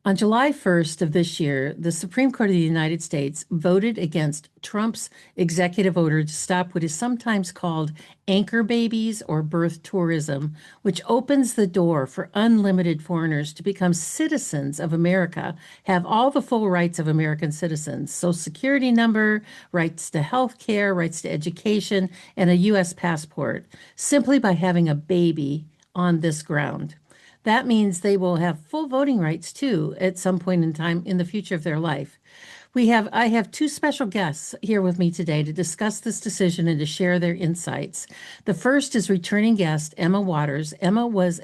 On July 1st of this year, the Supreme Court of the United States voted against Trump's executive order to stop what is sometimes called anchor babies or birth tourism, which opens the door for unlimited foreigners to become citizens of America, have all the full rights of American citizens, Social Security number, rights to health care, rights to education, and a U.S. passport, simply by having a baby on this ground. That means they will have full voting rights too at some point in time in the future of their life. I have two special guests here with me today to discuss this decision and to share their insights. The first is returning guest Emma Waters. Emma was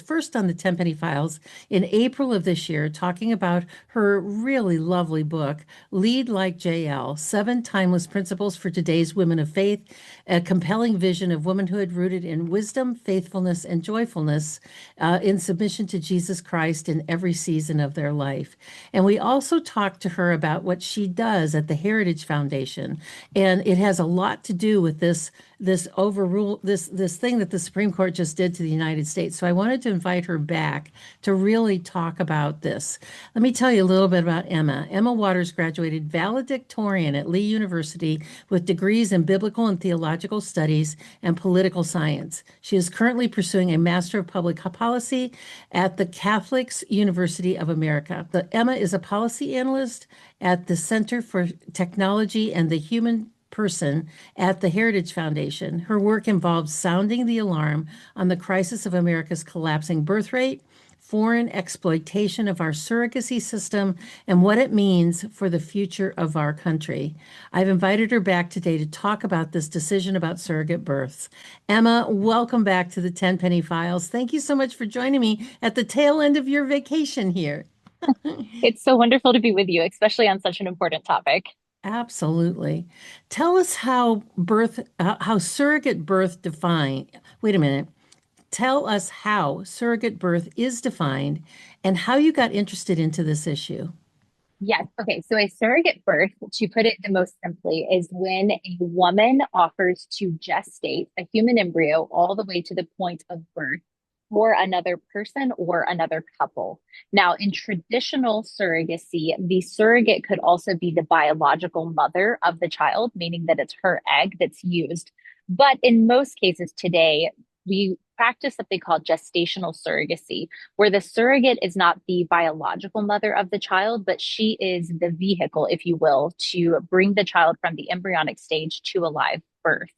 first on the Tenpenny Files in April of this year, talking about her really lovely book, Lead Like JL: Seven Timeless Principles for Today's Women of Faith, a compelling vision of womanhood rooted in wisdom, faithfulness, and joyfulness in submission to Jesus Christ in every season of their life. And we also talked to her about what she does at the Heritage Foundation, and it has a lot to do with this thing that the Supreme Court just did to the United States. So I wanted to invite her back to really talk about this. Let me tell you a little bit about Emma. Emma Waters graduated valedictorian at Lee University with degrees in biblical and theological studies and political science. She is currently pursuing a Master of Public Policy at the Catholic University of America. Emma is a policy analyst at the Center for Technology and the Human Person at the Heritage Foundation. Her work involves sounding the alarm on the crisis of America's collapsing birth rate, foreign exploitation of our surrogacy system, and what it means for the future of our country. I've invited her back today to talk about this decision about surrogate births. Emma, welcome back to the Tenpenny Files. Thank you so much for joining me at the tail end of your vacation here. It's so wonderful to be with you, especially on such an important topic. Absolutely. Tell us how surrogate birth defined. Wait a minute. Tell us how surrogate birth is defined and how you got interested into this issue. Yes. Okay. So a surrogate birth, to put it the most simply, is when a woman offers to gestate a human embryo all the way to the point of birth for another person or another couple. Now, in traditional surrogacy, the surrogate could also be the biological mother of the child, meaning that it's her egg that's used. But in most cases today, we practice something called gestational surrogacy, where the surrogate is not the biological mother of the child, but she is the vehicle, if you will, to bring the child from the embryonic stage to a live birth.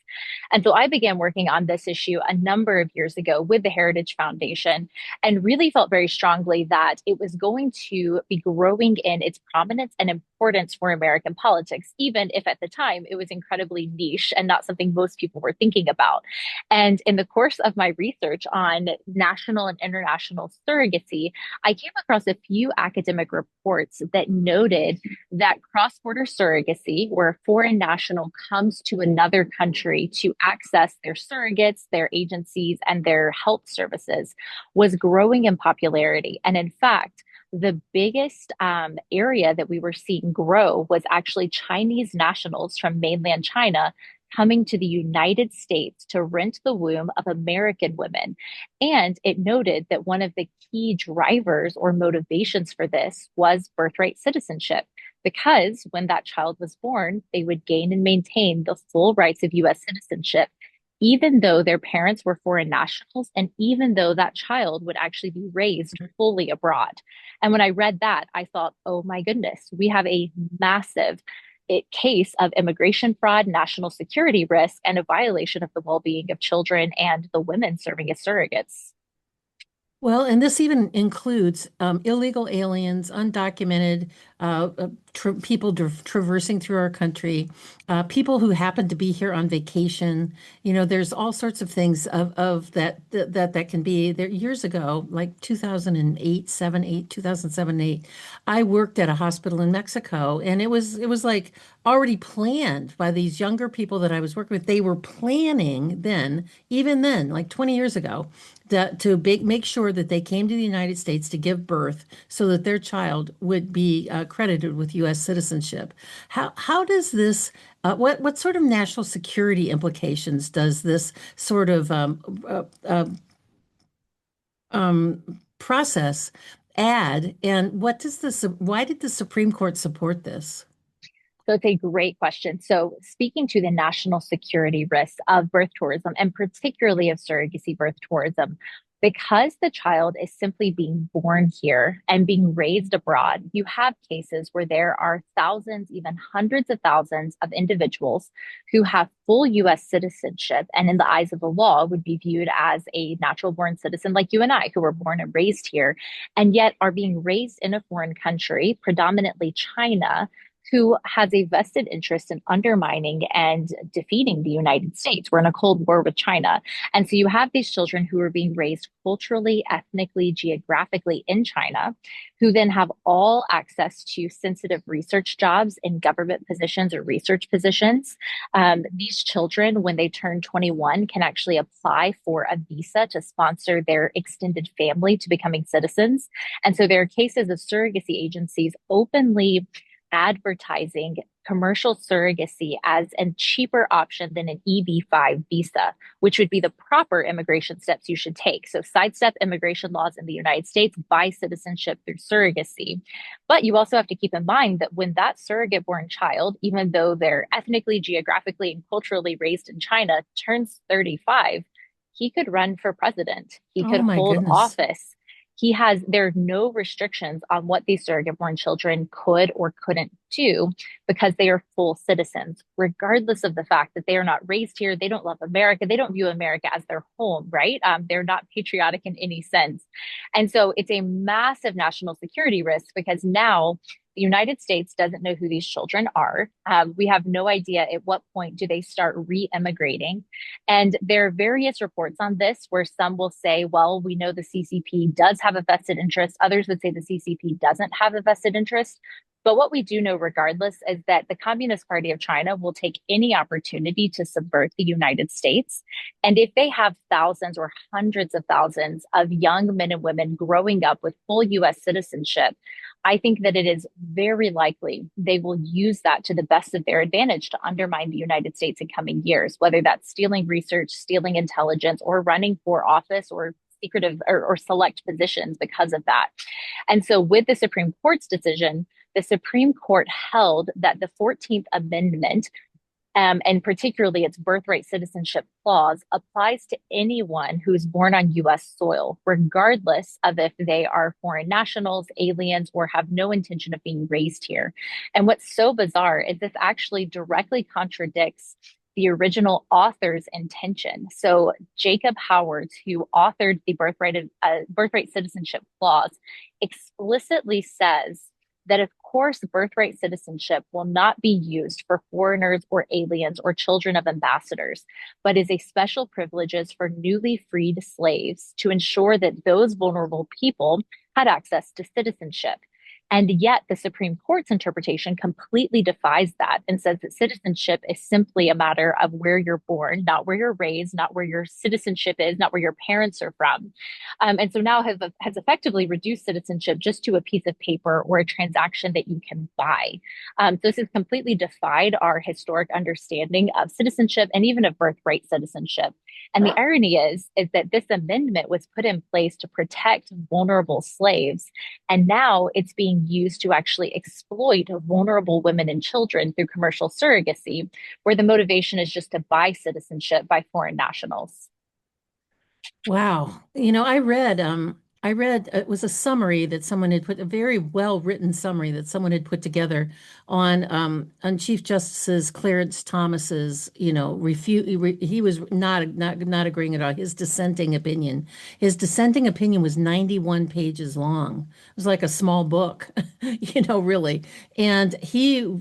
And so I began working on this issue a number of years ago with the Heritage Foundation and really felt very strongly that it was going to be growing in its prominence and importance for American politics, even if at the time it was incredibly niche and not something most people were thinking about. And in the course of my research on national and international surrogacy, I came across a few academic reports that noted that cross border surrogacy, where a foreign national comes to another country to access their surrogates, their agencies, and their health services, was growing in popularity. And in fact, the biggest area that we were seeing grow was actually Chinese nationals from mainland China coming to the United States to rent the womb of American women. And it noted that one of the key drivers or motivations for this was birthright citizenship, because when that child was born, they would gain and maintain the full rights of US citizenship, even though their parents were foreign nationals, and even though that child would actually be raised fully abroad. And when I read that, I thought, oh my goodness, we have a massive case of immigration fraud, national security risk, and a violation of the well being of children and the women serving as surrogates. Well, and this even includes illegal aliens, undocumented people traversing through our country, people who happen to be here on vacation. You know, there's all sorts of things of that can be there. Years ago, like 2008, 7, 8, 2007, 8, I worked at a hospital in Mexico, and it was like already planned by these younger people that I was working with. They were planning then, even then, like 20 years ago, make sure that they came to the United States to give birth so that their child would be credited with U.S. citizenship. How does this, what sort of national security implications does this sort of process ad, and why did the Supreme Court support this? So it's a great question. So, speaking to the national security risks of birth tourism and particularly of surrogacy birth tourism, because the child is simply being born here and being raised abroad, you have cases where there are thousands, even hundreds of thousands of individuals who have full US citizenship and, in the eyes of the law, would be viewed as a natural born citizen like you and I, who were born and raised here, and yet are being raised in a foreign country, predominantly China, who has a vested interest in undermining and defeating the United States. We're in a Cold War with China. And so you have these children who are being raised culturally, ethnically, geographically in China, who then have all access to sensitive research jobs in government positions or research positions. These children, when they turn 21, can actually apply for a visa to sponsor their extended family to becoming citizens. And so there are cases of surrogacy agencies openly advertising commercial surrogacy as a cheaper option than an EB-5 visa, which would be the proper immigration steps you should take. So sidestep immigration laws in the United States, buy citizenship through surrogacy. But you also have to keep in mind that when that surrogate born child, even though they're ethnically, geographically, and culturally raised in China, turns 35, he could run for president. He Oh could my hold goodness. office. There are no restrictions on what these surrogate born children could or couldn't do because they are full citizens, regardless of the fact that they are not raised here. They don't love America. They don't view America as their home, right? They're not patriotic in any sense. And so it's a massive national security risk because now the United States doesn't know who these children are. We have no idea at what point do they start re-immigrating. And there are various reports on this where some will say, well, we know the CCP does have a vested interest. Others would say the CCP doesn't have a vested interest. But what we do know, regardless, is that the Communist Party of China will take any opportunity to subvert the United States. And if they have thousands or hundreds of thousands of young men and women growing up with full US citizenship, I think that it is very likely they will use that to the best of their advantage to undermine the United States in coming years, whether that's stealing research, stealing intelligence, or running for office or secretive or select positions because of that. And so, with the Supreme Court's decision, the Supreme Court held that the 14th Amendment, and particularly its birthright citizenship clause, applies to anyone who's born on US soil, regardless of if they are foreign nationals, aliens, or have no intention of being raised here. And what's so bizarre is this actually directly contradicts the original author's intention. So Jacob Howard, who authored the birthright citizenship clause, explicitly says that, of course, birthright citizenship will not be used for foreigners or aliens or children of ambassadors, but is a special privileges for newly freed slaves to ensure that those vulnerable people had access to citizenship. And yet, the Supreme Court's interpretation completely defies that and says that citizenship is simply a matter of where you're born, not where you're raised, not where your citizenship is, not where your parents are from. And so now has effectively reduced citizenship just to a piece of paper or a transaction that you can buy. So this has completely defied our historic understanding of citizenship and even of birthright citizenship. And the irony is that this amendment was put in place to protect vulnerable slaves. And now it's being used to actually exploit vulnerable women and children through commercial surrogacy, where the motivation is just to buy citizenship by foreign nationals. Wow. I read it was a summary that someone had put, a very well written summary that someone had put together on Chief Justice Clarence Thomas's, he was not agreeing at all. His dissenting opinion. His dissenting opinion was 91 pages long. It was like a small book, really. And he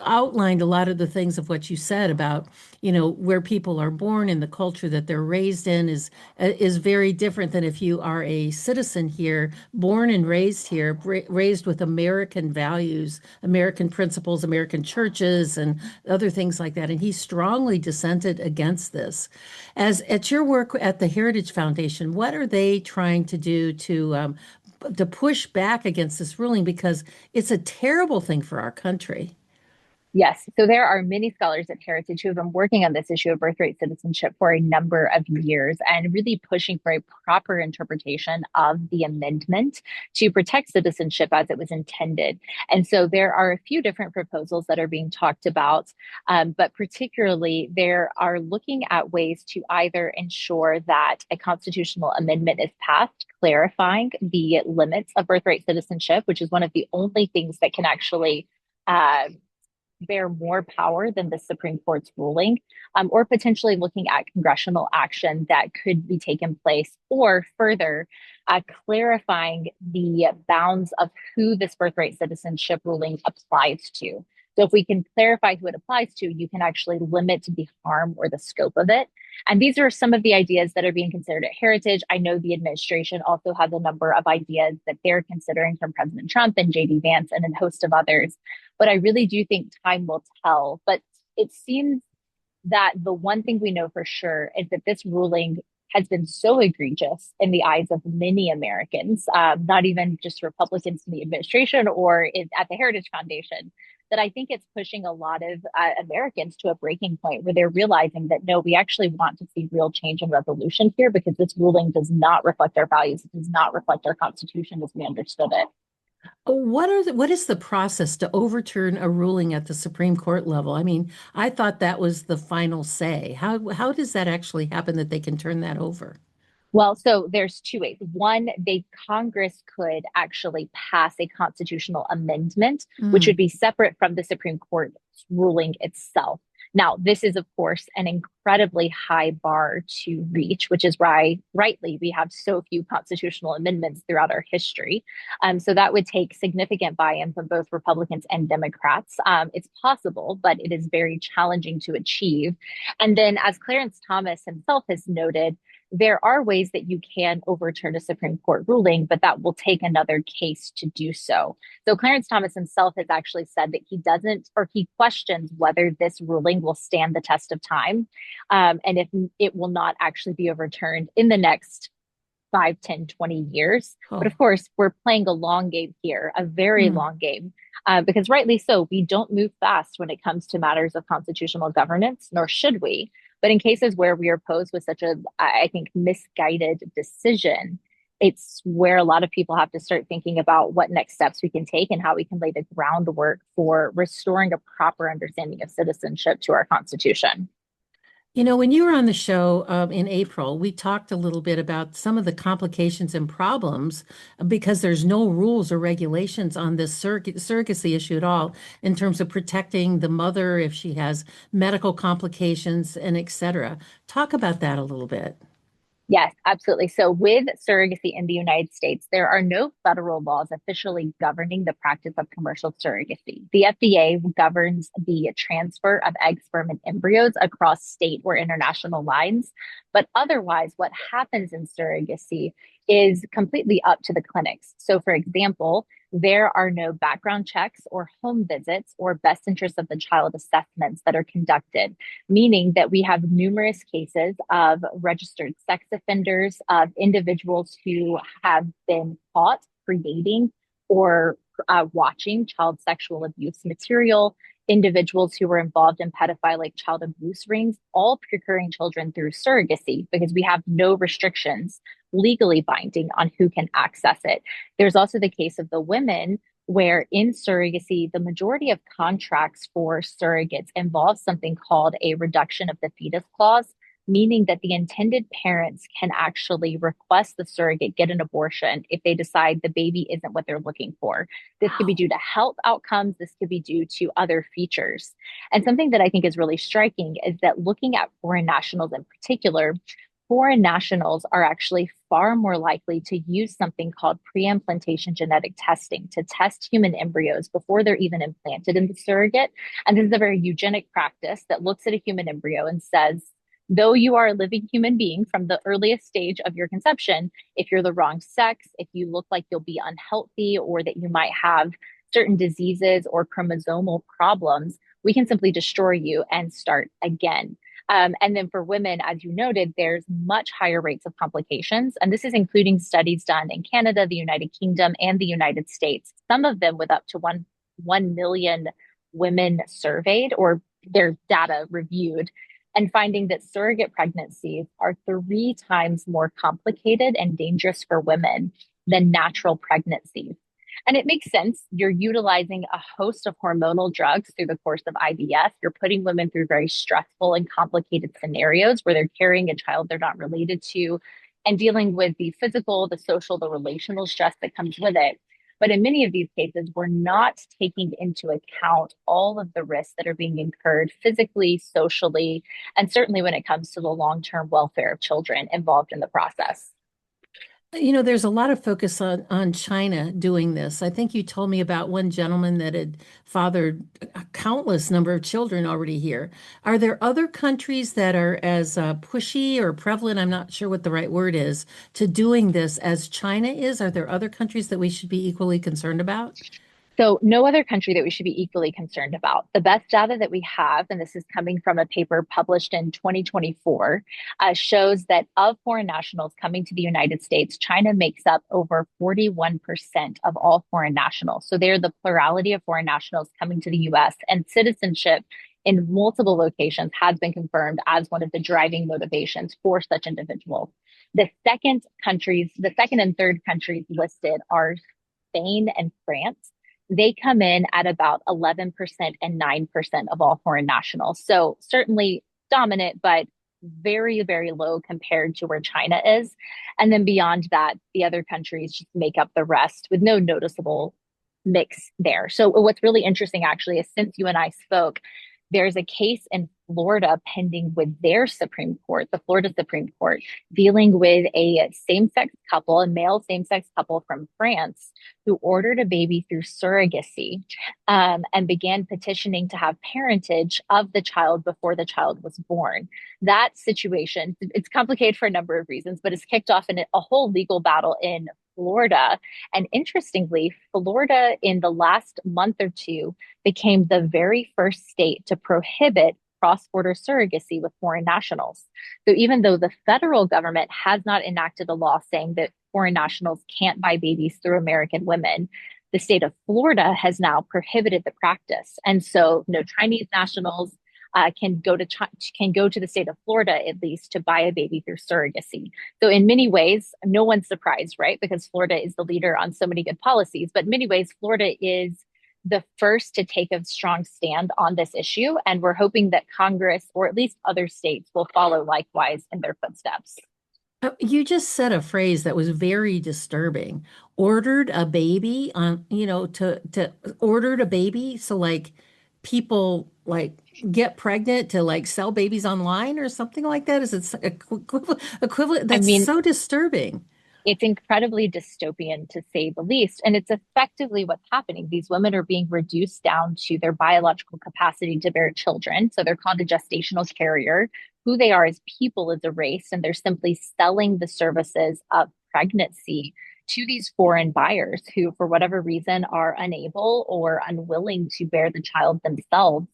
outlined a lot of the things of what you said about, where people are born and the culture that they're raised in is very different than if you are a citizen here, born and raised here, raised with American values, American principles, American churches, and other things like that. And he strongly dissented against this. As at your work at the Heritage Foundation, what are they trying to do to push back against this ruling? Because it's a terrible thing for our country. Yes. So there are many scholars at Heritage who have been working on this issue of birthright citizenship for a number of years and really pushing for a proper interpretation of the amendment to protect citizenship as it was intended. And so there are a few different proposals that are being talked about, but particularly there are looking at ways to either ensure that a constitutional amendment is passed, clarifying the limits of birthright citizenship, which is one of the only things that can actually bear more power than the Supreme Court's ruling, or potentially looking at congressional action that could be taken place, or further clarifying the bounds of who this birthright citizenship ruling applies to. So if we can clarify who it applies to, you can actually limit the harm or the scope of it. And these are some of the ideas that are being considered at Heritage. I know the administration also has a number of ideas that they're considering from President Trump and JD Vance and a host of others. But I really do think time will tell. But it seems that the one thing we know for sure is that this ruling has been so egregious in the eyes of many Americans, not even just Republicans in the administration or at the Heritage Foundation, that I think it's pushing a lot of Americans to a breaking point where they're realizing that no, we actually want to see real change and resolution here because this ruling does not reflect our values. It does not reflect our Constitution as we understood it. What is the process to overturn a ruling at the Supreme Court level? I mean, I thought that was the final say. How does that actually happen that they can turn that over? Well, so there's two ways. One, Congress could actually pass a constitutional amendment, which would Mm. be separate from the Supreme Court's ruling itself. Now, this is, of course, an incredibly high bar to reach, which is why, rightly, we have so few constitutional amendments throughout our history. So that would take significant buy-in from both Republicans and Democrats. It's possible, but it is very challenging to achieve. And then, as Clarence Thomas himself has noted, there are ways that you can overturn a Supreme Court ruling, but that will take another case to do so. So Clarence Thomas himself has actually said that he doesn't, or he questions whether this ruling will stand the test of time, and if it will not actually be overturned in the next 5, 10, 20 years. But Oh. of course, we're playing a long game here, a very Mm. long game, because rightly so, we don't move fast when it comes to matters of constitutional governance, nor should we. But in cases where we are posed with such a, I think, misguided decision, it's where a lot of people have to start thinking about what next steps we can take and how we can lay the groundwork for restoring a proper understanding of citizenship to our Constitution. You know, when you were on the show in April, we talked a little bit about some of the complications and problems because there's no rules or regulations on this surrogacy issue at all in terms of protecting the mother if she has medical complications and et cetera. Talk about that a little bit. Yes, absolutely. So, with surrogacy in the United States, there are no federal laws officially governing the practice of commercial surrogacy. The FDA governs the transfer of egg, sperm, and embryos across state or international lines. But otherwise, what happens in surrogacy is completely up to the clinics. So, for example, there are no background checks or home visits or best interest of the child assessments that are conducted, meaning that we have numerous cases of registered sex offenders, of individuals who have been caught creating or watching child sexual abuse material, individuals who were involved in pedophilic child abuse rings, all procuring children through surrogacy because we have no restrictions legally binding on who can access it. There's also the case of the women where in surrogacy, the majority of contracts for surrogates involve something called a reduction of the fetus clause, meaning that the intended parents can actually request the surrogate get an abortion if they decide the baby isn't what they're looking for. This could be Wow. due to health outcomes, this could be due to other features. And something that I think is really striking is that looking at foreign nationals in particular, foreign nationals are actually far more likely to use something called pre-implantation genetic testing to test human embryos before they're even implanted in the surrogate. And this is a very eugenic practice that looks at a human embryo and says, though you are a living human being from the earliest stage of your conception, if you're the wrong sex, if you look like you'll be unhealthy or that you might have certain diseases or chromosomal problems, we can simply destroy you and start again. And then for women, as you noted, there's much higher rates of complications. And this is including studies done in Canada, the United Kingdom, and the United States, some of them with up to 1 million women surveyed or their data reviewed and finding that surrogate pregnancies are 3 times more complicated and dangerous for women than natural pregnancies. And it makes sense. You're utilizing a host of hormonal drugs through the course of IVF. You're putting women through very stressful and complicated scenarios where they're carrying a child they're not related to and dealing with the physical, the social, the relational stress that comes with it. But in many of these cases, we're not taking into account all of the risks that are being incurred physically, socially, and certainly when it comes to the long term welfare of children involved in the process. There's a lot of focus on China doing this. I think you told me about one gentleman that had fathered a countless number of children already here. Are there other countries that are as pushy or prevalent, I'm not sure what the right word is, to doing this as China is? Are there other countries that we should be equally concerned about? So, no other country that we should be equally concerned about. The best data that we have, and this is coming from a paper published in 2024, shows that of foreign nationals coming to the United States, China makes up over 41% of all foreign nationals. So, they're the plurality of foreign nationals coming to the US, and citizenship in multiple locations has been confirmed as one of the driving motivations for such individuals. The second and third countries listed are Spain and France. They come in at about 11% and 9% of all foreign nationals. So certainly dominant, but very, very low compared to where China is. And then beyond that, the other countries just make up the rest with no noticeable mix there. So what's really interesting actually is since you and I spoke, there's a case in Florida pending with their Supreme Court, the Florida Supreme Court, dealing with a same sex couple, a male same sex couple from France who ordered a baby through surrogacy and began petitioning to have parentage of the child before the child was born. That situation, it's complicated for a number of reasons, but it's kicked off in a whole legal battle in Florida. And interestingly, Florida in the last month or two became the very first state to prohibit cross border surrogacy with foreign nationals. So even though the federal government has not enacted a law saying that foreign nationals can't buy babies through American women, the state of Florida has now prohibited the practice. And so no Chinese nationals can go to the state of Florida at least to buy a baby through surrogacy. So in many ways, no one's surprised, right? Because Florida is the leader on so many good policies. But in many ways, Florida is the first to take a strong stand on this issue. And we're hoping that Congress, or at least other states, will follow likewise in their footsteps. You just said a phrase that was very disturbing. Ordered a baby on, to ordered a baby. So like people like get pregnant to like sell babies online or something like that. Is it equivalent? I That's mean, so disturbing. it's incredibly dystopian to say the least. And it's effectively what's happening. These women are being reduced down to their biological capacity to bear children. So they're called a gestational carrier. Who they are as people is erased, and they're simply selling the services of pregnancy to these foreign buyers who, for whatever reason, are unable or unwilling to bear the child themselves.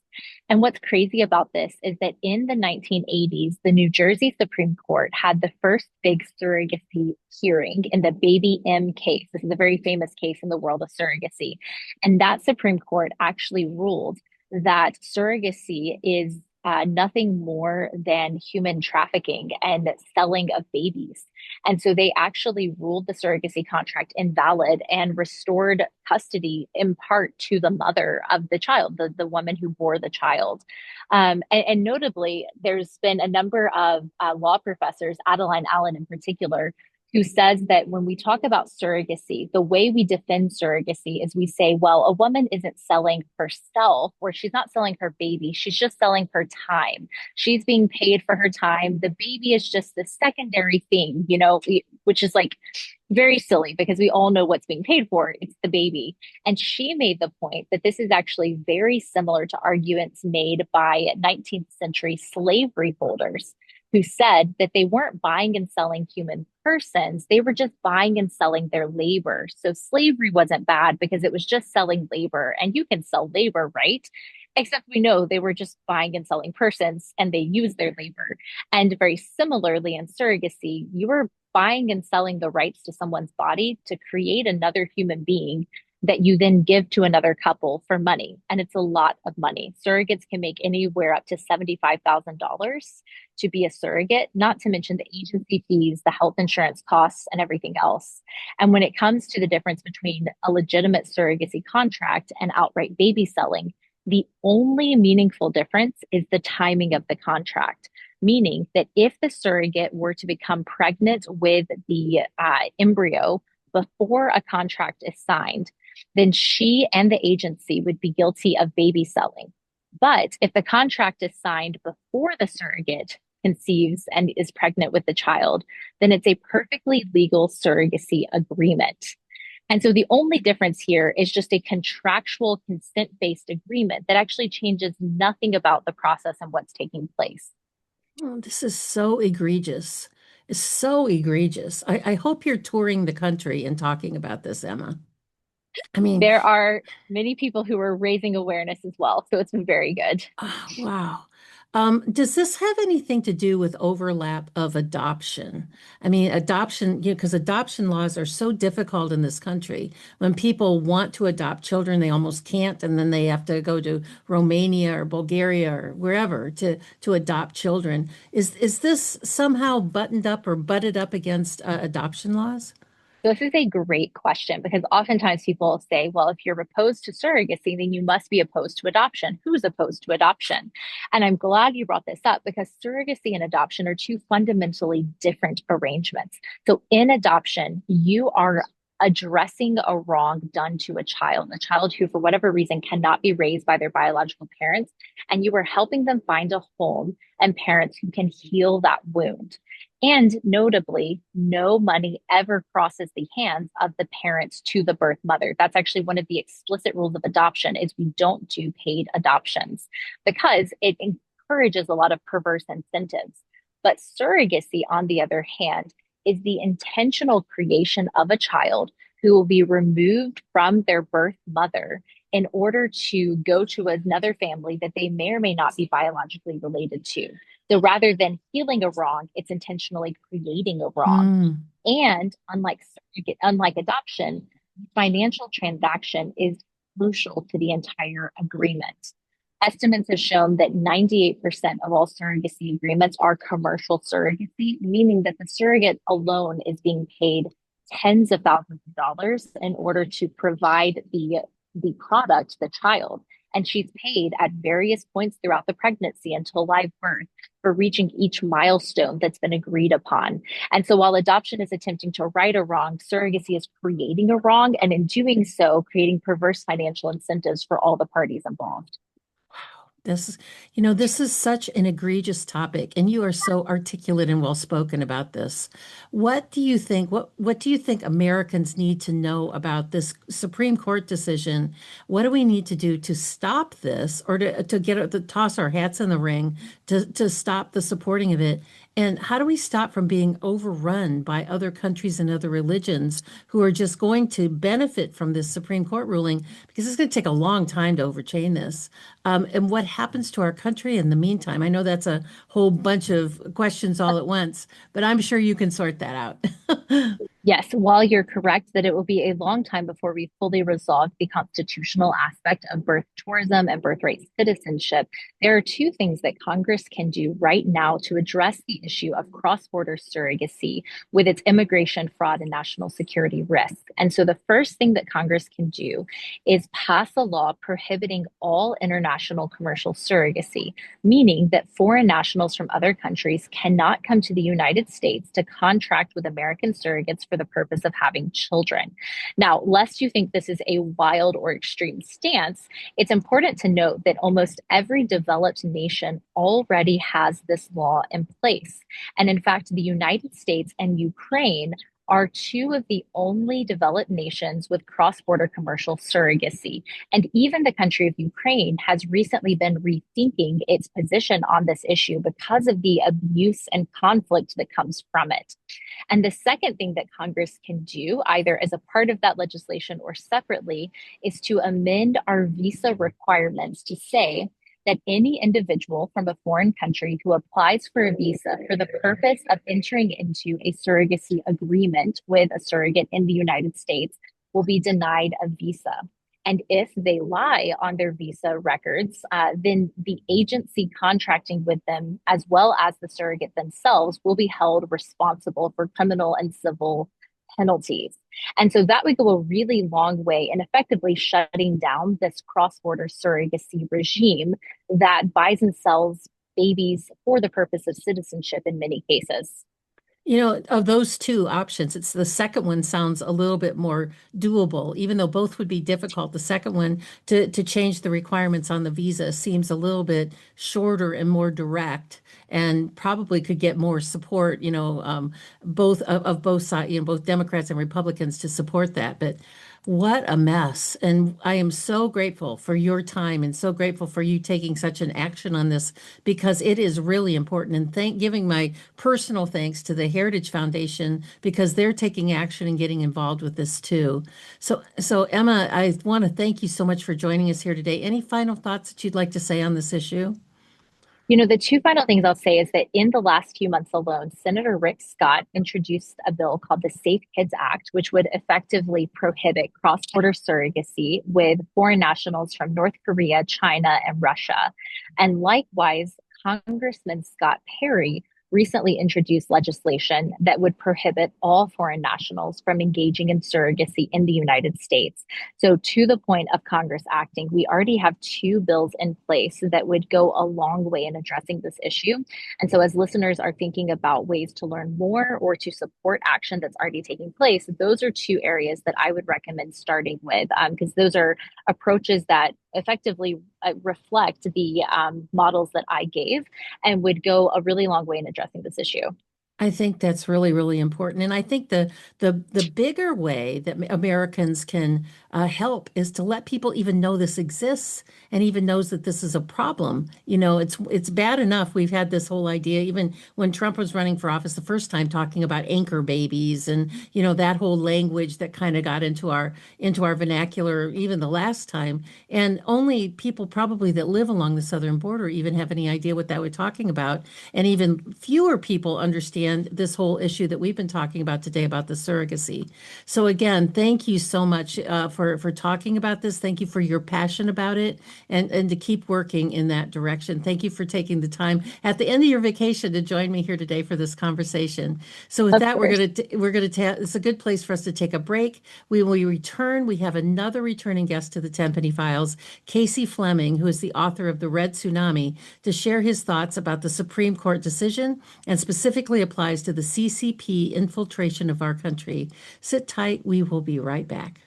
And what's crazy about this is that in the 1980s, the New Jersey Supreme Court had the first big surrogacy hearing in the Baby M case. This is a very famous case in the world of surrogacy. And that Supreme Court actually ruled that surrogacy is nothing more than human trafficking and selling of babies. And so they actually ruled the surrogacy contract invalid and restored custody in part to the mother of the child, the woman who bore the child. And notably, there's been a number of law professors, Adeline Allen in particular, who says that when we talk about surrogacy, the way we defend surrogacy is we say, well, a woman isn't selling herself or she's not selling her baby. She's just selling her time. She's being paid for her time. The baby is just the secondary thing, which is like very silly because we all know what's being paid for. It's the baby. And she made the point that this is actually very similar to arguments made by 19th century slavery holders who said that they weren't buying and selling human persons, they were just buying and selling their labor. So slavery wasn't bad because it was just selling labor, and you can sell labor, right? Except we know they were just buying and selling persons and they use their labor. And very similarly in surrogacy, you were buying and selling the rights to someone's body to create another human being that you then give to another couple for money. And it's a lot of money. Surrogates can make anywhere up to $75,000 to be a surrogate, not to mention the agency fees, the health insurance costs, and everything else. And when it comes to the difference between a legitimate surrogacy contract and outright baby selling, the only meaningful difference is the timing of the contract, meaning that if the surrogate were to become pregnant with the embryo before a contract is signed, then she and the agency would be guilty of baby selling. But if the contract is signed before the surrogate conceives and is pregnant with the child, then it's a perfectly legal surrogacy agreement. And so the only difference here is just a contractual consent based agreement that actually changes nothing about the process and what's taking place. Oh, this is so egregious. It's so egregious. I hope you're touring the country and talking about this, Emma. I mean, There are many people who are raising awareness as well. So it's been very good. oh, wow. Does this have anything to do with overlap of adoption? I mean, adoption, because adoption laws are so difficult in this country. When people want to adopt children, they almost can't, and then they have to go to Romania or Bulgaria or wherever to adopt children. Is this somehow buttoned up or butted up against adoption laws? So this is a great question because oftentimes people say, well, if you're opposed to surrogacy, then you must be opposed to adoption. Who's opposed to adoption? And I'm glad you brought this up because surrogacy and adoption are two fundamentally different arrangements. So in adoption, you are addressing a wrong done to a child who, for whatever reason, cannot be raised by their biological parents, and you are helping them find a home and parents who can heal that wound. And notably, no money ever crosses the hands of the parents to the birth mother. That's actually one of the explicit rules of adoption is we don't do paid adoptions because it encourages a lot of perverse incentives. But surrogacy, on the other hand, is the intentional creation of a child who will be removed from their birth mother in order to go to another family that they may or may not be biologically related to. So rather than healing a wrong, it's intentionally creating a wrong. Mm. And unlike adoption, financial transaction is crucial to the entire agreement. Estimates have shown that 98% of all surrogacy agreements are commercial surrogacy, meaning that the surrogate alone is being paid tens of thousands of dollars in order to provide the product, the child. And she's paid at various points throughout the pregnancy until live birth for reaching each milestone that's been agreed upon. And so while adoption is attempting to right a wrong, surrogacy is creating a wrong, and in doing so, creating perverse financial incentives for all the parties involved. This is, this is such an egregious topic, and you are so articulate and well spoken about this. What do you think Americans need to know about this Supreme Court decision? What do we need to do to stop this or to get to toss our hats in the ring to stop the supporting of it? And how do we stop from being overrun by other countries and other religions who are just going to benefit from this Supreme Court ruling? Because it's going to take a long time to overchain this. And what happens to our country in the meantime? I know that's a whole bunch of questions all at once, but I'm sure you can sort that out. Yes, while you're correct that it will be a long time before we fully resolve the constitutional aspect of birth tourism and birthright citizenship, there are two things that Congress can do right now to address the issue of cross-border surrogacy with its immigration fraud and national security risk. And so the first thing that Congress can do is pass a law prohibiting all international commercial surrogacy, meaning that foreign nationals from other countries cannot come to the United States to contract with American surrogates for the purpose of having children. Now, lest you think this is a wild or extreme stance, it's important to note that almost every developed nation already has this law in place. And in fact, the United States and Ukraine are two of the only developed nations with cross border commercial surrogacy. And even the country of Ukraine has recently been rethinking its position on this issue because of the abuse and conflict that comes from it. And the second thing that Congress can do, either as a part of that legislation or separately, is to amend our visa requirements to say that any individual from a foreign country who applies for a visa for the purpose of entering into a surrogacy agreement with a surrogate in the United States will be denied a visa. And if they lie on their visa records, then the agency contracting with them, as well as the surrogate themselves, will be held responsible for criminal and civil penalties. And so that would go a really long way in effectively shutting down this cross border surrogacy regime that buys and sells babies for the purpose of citizenship in many cases. You know, of those two options, it's the second one sounds a little bit more doable, even though both would be difficult. The second one to change the requirements on the visa seems a little bit shorter and more direct and probably could get more support, both of both sides, both Democrats and Republicans to support that. But what a mess. And I am so grateful for your time and so grateful for you taking such an action on this because it is really important. And giving my personal thanks to the Heritage Foundation because they're taking action and getting involved with this too. So Emma, I want to thank you so much for joining us here today. Any final thoughts that you'd like to say on this issue? The two final things I'll say is that in the last few months alone, Senator Rick Scott introduced a bill called the Safe Kids Act, which would effectively prohibit cross border surrogacy with foreign nationals from North Korea, China, and Russia. And likewise, Congressman Scott Perry recently introduced legislation that would prohibit all foreign nationals from engaging in surrogacy in the United States. So, to the point of Congress acting, we already have two bills in place that would go a long way in addressing this issue. And so, as listeners are thinking about ways to learn more or to support action that's already taking place, those are two areas that I would recommend starting with because those are approaches that effectively reflect the models that I gave and would go a really long way in addressing this issue. I think that's really, really important. And I think the bigger way that Americans can help is to let people even know this exists and even knows that this is a problem. It's bad enough we've had this whole idea, even when Trump was running for office the first time, talking about anchor babies and that whole language that kind of got into our vernacular even the last time. And only people probably that live along the southern border even have any idea what that we're talking about. And even fewer people understand this whole issue that we've been talking about today about the surrogacy. So again, thank you so much for talking about this. Thank you for your passion about it and to keep working in that direction. Thank you for taking the time at the end of your vacation to join me here today for this conversation. So with Of that, course. it's a good place for us to take a break. When we return, we have another returning guest to the Tenpenny Files, Casey Fleming, who is the author of the Red Tsunami, to share his thoughts about the Supreme Court decision and specifically applies to the CCP infiltration of our country. Sit tight. We will be right back.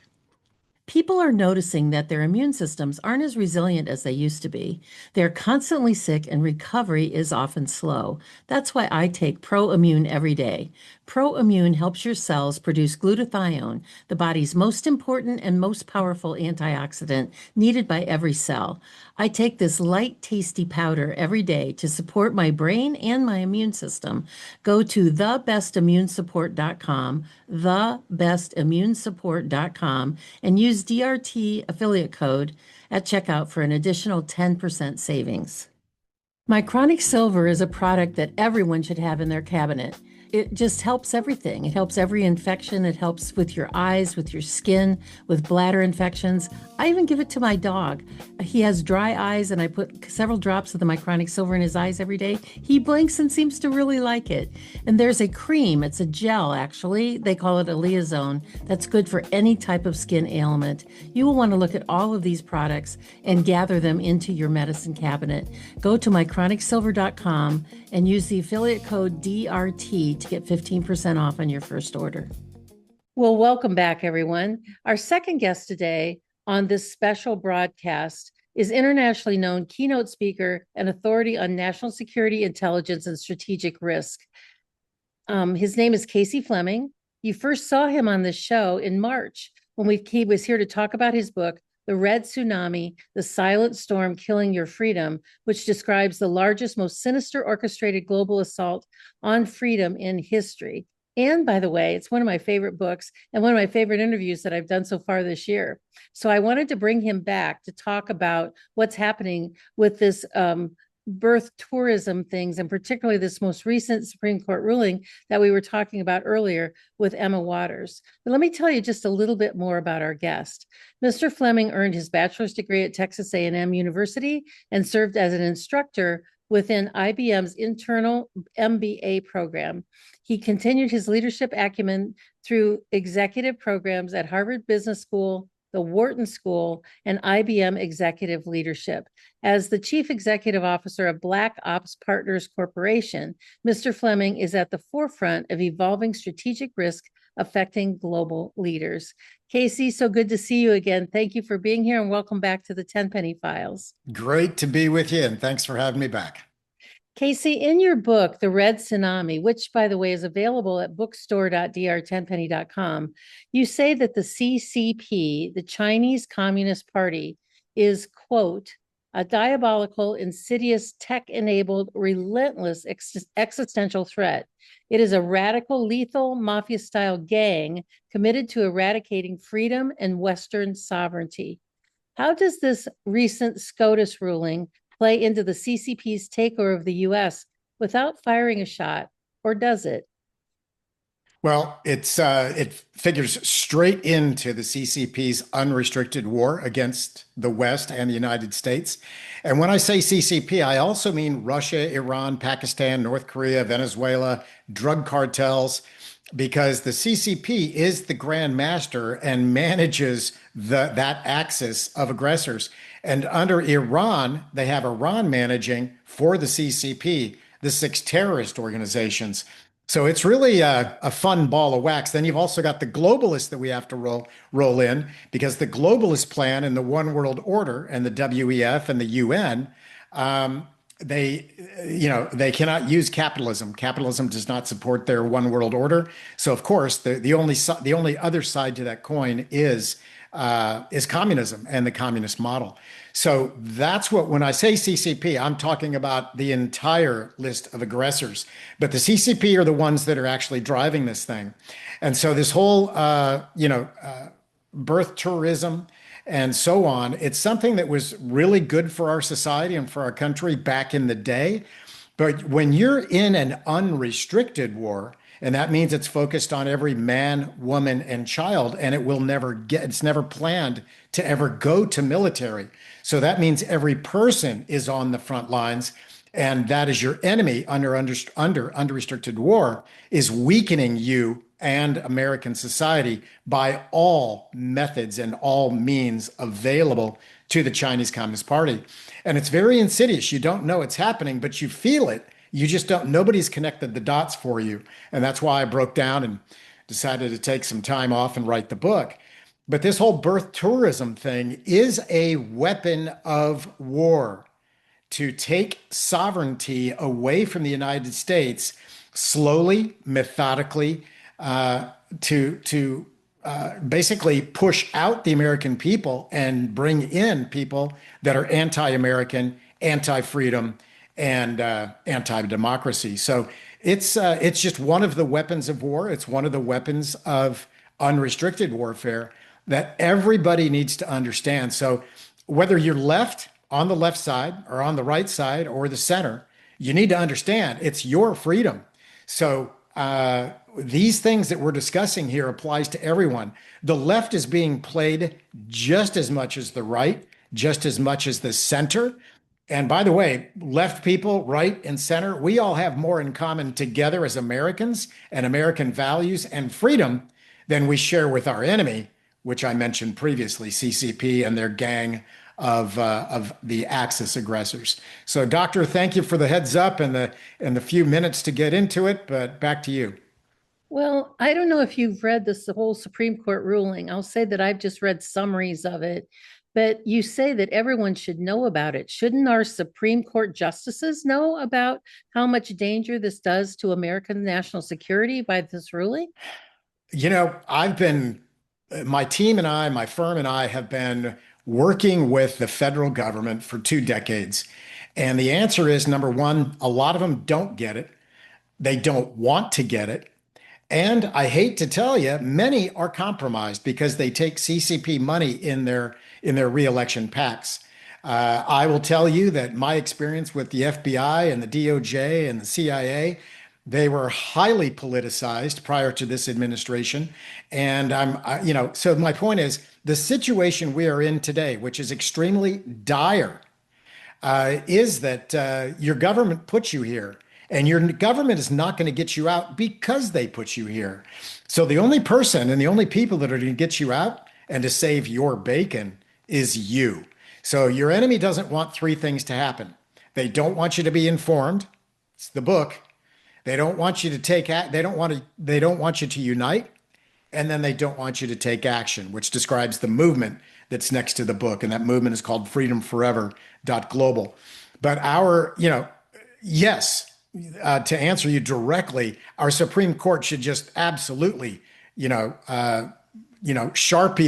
People are noticing that their immune systems aren't as resilient as they used to be. They're constantly sick and recovery is often slow. That's why I take ProImmune every day. ProImmune helps your cells produce glutathione, the body's most important and most powerful antioxidant needed by every cell. I take this light, tasty powder every day to support my brain and my immune system. Go to thebestimmunesupport.com, thebestimmunesupport.com, and use DRT affiliate code at checkout for an additional 10% savings. My Chronic Silver is a product that everyone should have in their cabinet. It just helps everything. It helps every infection. It helps with your eyes, with your skin, with bladder infections. I even give it to my dog. He has dry eyes, and I put several drops of the Mycronic Silver in his eyes every day. He blinks and seems to really like it. And there's a cream. It's a gel, actually. They call it a liaison. That's good for any type of skin ailment. You will want to look at all of these products and gather them into your medicine cabinet. Go to mychronicsilver.com and use the affiliate code DRT to get 15% off on your first order. Well, welcome back, everyone. Our second guest today on this special broadcast is internationally known keynote speaker and authority on national security, intelligence, and strategic risk. His name is Casey Fleming. You first saw him on this show in March when he was here to talk about his book, The Red Tsunami, The Silent Storm Killing Your Freedom, which describes the largest, most sinister orchestrated global assault on freedom in history. And by the way, it's one of my favorite books and one of my favorite interviews that I've done so far this year. So I wanted to bring him back to talk about what's happening with this birth tourism things, and particularly this most recent Supreme Court ruling that we were talking about earlier with Emma Waters. But let me tell you just a little bit more about our guest. Mr. Fleming earned his bachelor's degree at Texas A&M University and served as an instructor within IBM's internal MBA program. He continued his leadership acumen through executive programs at Harvard Business School, the Wharton School, and IBM Executive Leadership. As the Chief Executive Officer of Black Ops Partners Corporation, Mr. Fleming is at the forefront of evolving strategic risk affecting global leaders. Casey, so good to see you again. Thank you for being here and welcome back to the Tenpenny Files. Great to be with you, and thanks for having me back. Casey, in your book, The Red Tsunami, which, by the way, is available at bookstore.drtenpenny.com, you say that the CCP, the Chinese Communist Party, is, quote, a diabolical, insidious, tech-enabled, relentless existential threat. It is a radical, lethal, mafia-style gang committed to eradicating freedom and Western sovereignty. How does this recent SCOTUS ruling play into the CCP's takeover of the US without firing a shot, or does it? Well, it figures straight into the CCP's unrestricted war against the West and the United States. And when I say CCP, I also mean Russia, Iran, Pakistan, North Korea, Venezuela, drug cartels, because the CCP is the grand master and manages that axis of aggressors. And under Iran, they have Iran managing for the CCP, the six terrorist organizations. So it's really a fun ball of wax. Then you've also got the globalists that we have to roll in, because the globalist plan and the one world order and the WEF and the UN, they they cannot use capitalism. Capitalism does not support their one world order. So of course the only other side to that coin is communism and the communist model. So that's what, when I say CCP, I'm talking about the entire list of aggressors. But the CCP are the ones that are actually driving this thing. And so this whole, birth tourism and so on, it's something that was really good for our society and for our country back in the day. But when you're in an unrestricted war, and that means it's focused on every man, woman, and child, and it's never planned to ever go to military. So that means every person is on the front lines, and that is your enemy under unrestricted war, is weakening you and American society by all methods and all means available to the Chinese Communist Party. And it's very insidious. You don't know it's happening, but you feel it. You just don't, nobody's connected the dots for you. And that's why I broke down and decided to take some time off and write the book. But this whole birth tourism thing is a weapon of war to take sovereignty away from the United States slowly, methodically, to basically push out the American people and bring in people that are anti-American, anti-freedom, and anti-democracy. So it's just one of the weapons of war. It's one of the weapons of unrestricted warfare that everybody needs to understand. So whether you're left, on the left side, or on the right side, or the center, you need to understand it's your freedom. So these things that we're discussing here applies to everyone. The left is being played just as much as the right, just as much as the center. And by the way, left people, right and center, we all have more in common together as Americans and American values and freedom than we share with our enemy, which I mentioned previously, CCP and their gang of the Axis aggressors. So, Doctor, thank you for the heads up and the few minutes to get into it. But back to you. Well, I don't know if you've read this the whole Supreme Court ruling. I'll say that I've just read summaries of it. But you say that everyone should know about it. Shouldn't our Supreme Court justices know about how much danger this does to American national security by this ruling? My team and I, my firm and I have been working with the federal government for 2 decades. And the answer is, number one, a lot of them don't get it. They don't want to get it. And I hate to tell you, many are compromised because they take CCP money in their reelection PACs. I will tell you that my experience with the FBI and the DOJ and the CIA, they were highly politicized prior to this administration. And so my point is the situation we are in today, which is extremely dire, is that your government put you here, and your government is not going to get you out because they put you here. So the only person and the only people that are going to get you out and to save your bacon is you. So your enemy doesn't want three things to happen. They don't want you to be informed. It's the book. They don't want you to they don't want you to unite, and then they don't want you to take action, which describes the movement that's next to the book. And that movement is called freedomforever.global. But yes, to answer you directly, our Supreme Court should just absolutely, Sharpie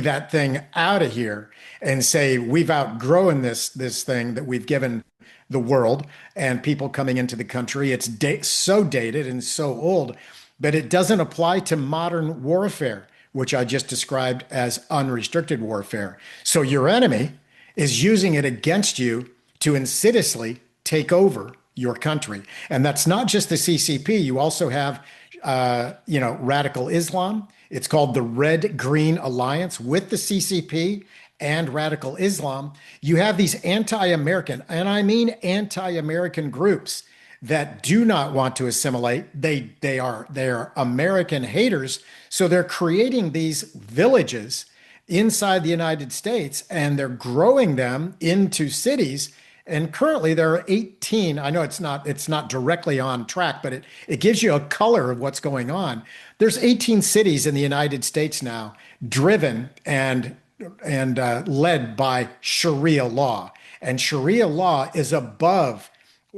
that thing out of here and say, we've outgrown this thing that we've given the world and people coming into the country. It's so dated and so old, but it doesn't apply to modern warfare, which I just described as unrestricted warfare. So your enemy is using it against you to insidiously take over your country. And that's not just the CCP. You also have, radical Islam. It's called the Red Green Alliance with the CCP and radical Islam. You have these anti-American, and I mean anti-American groups that do not want to assimilate. They are American haters. So they're creating these villages inside the United States, and they're growing them into cities. And currently there are 18. I know it's not directly on track, but it gives you a color of what's going on. There's 18 cities in the United States now driven and led by Sharia law. And Sharia law is above,